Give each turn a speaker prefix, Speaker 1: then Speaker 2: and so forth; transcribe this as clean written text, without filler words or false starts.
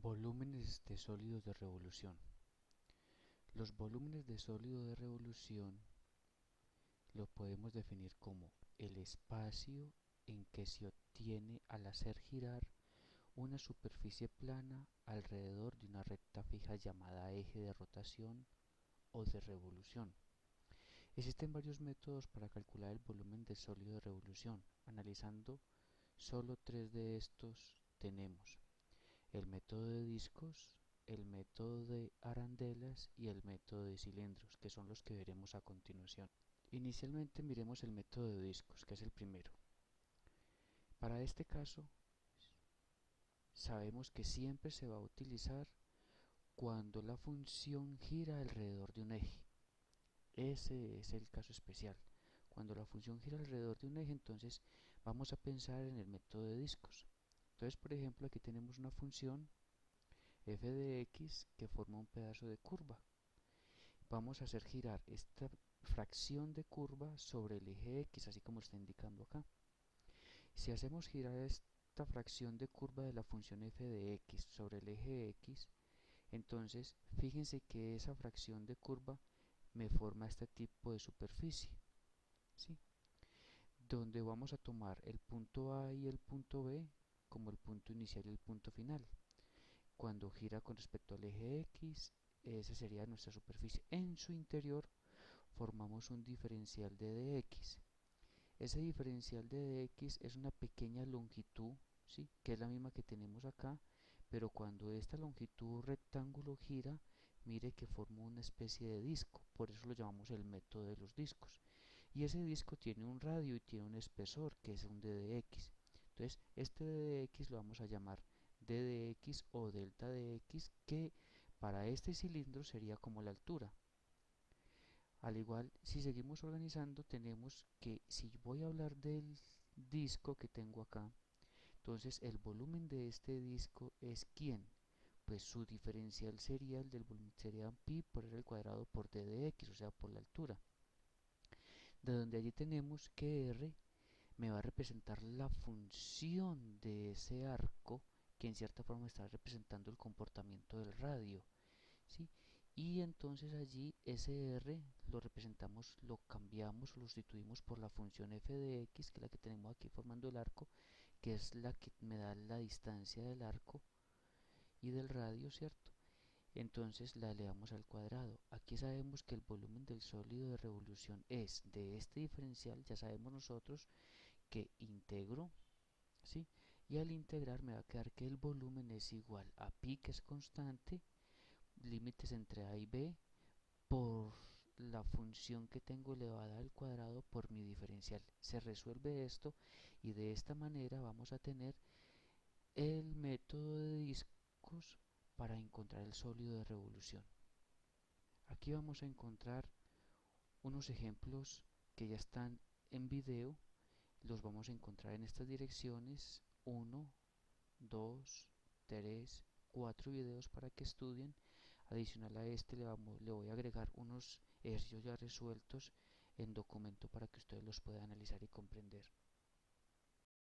Speaker 1: Volúmenes de sólidos de revolución. Los volúmenes de sólido de revolución lo podemos definir como el espacio en que se obtiene al hacer girar una superficie plana alrededor de una recta fija llamada eje de rotación o de revolución. Existen varios métodos para calcular el volumen de sólido de revolución. Analizando solo tres de estos tenemos el método de discos, el método de arandelas y el método de cilindros, que son los que veremos a continuación. Inicialmente miremos el método de discos, que es el primero. Para este caso, sabemos que siempre se va a utilizar cuando la función gira alrededor de un eje. Ese es el caso especial. Cuando la función gira alrededor de un eje, entonces vamos a pensar en el método de discos. Entonces, por ejemplo, aquí tenemos una función f de x que forma un pedazo de curva. Vamos a hacer girar esta fracción de curva sobre el eje x, así como está indicando acá. Si hacemos girar esta fracción de curva de la función f de x sobre el eje x, entonces fíjense que esa fracción de curva me forma este tipo de superficie, ¿sí? Donde vamos a tomar el punto A y el punto B como el punto inicial y el punto final. Cuando gira con respecto al eje X, esa sería nuestra superficie. En su interior formamos un diferencial de dx. Ese diferencial de dx es una pequeña longitud, ¿sí? Que es la misma que tenemos acá, pero cuando esta longitud rectángulo gira, mire que forma una especie de disco, por eso lo llamamos el método de los discos. Y ese disco tiene un radio y tiene un espesor, que es un ddx. Entonces, este ddx lo vamos a llamar ddx o delta dx, que para este cilindro sería como la altura. Al igual, si seguimos organizando, tenemos que si voy a hablar del disco que tengo acá, entonces el volumen de este disco es ¿quién? Pues su diferencial sería el del volumen, sería pi por r al cuadrado por d de x, o sea, por la altura. De donde allí tenemos que r me va a representar la función de ese arco, que en cierta forma está representando el comportamiento del radio, ¿sí? Y entonces allí ese r lo representamos, lo cambiamos o lo sustituimos por la función f de x, que es la que tenemos aquí formando el arco, que es la que me da la distancia del arco y del radio, ¿cierto? Entonces la elevamos al cuadrado. Aquí sabemos que el volumen del sólido de revolución es de este diferencial, ya sabemos nosotros que integro, ¿sí? Y al integrar me va a quedar que el volumen es igual a pi, que es constante, límites entre a y b, por la función que tengo elevada al cuadrado por mi diferencial. Se resuelve esto y de esta manera vamos a tener el método de discos para encontrar el sólido de revolución. Aquí vamos a encontrar unos ejemplos que ya están en video. Los vamos a encontrar en estas direcciones: 1, 2, 3, 4 videos para que estudien. Adicional a este le voy a agregar unos ejercicios ya resueltos en documento para que ustedes los puedan analizar y comprender.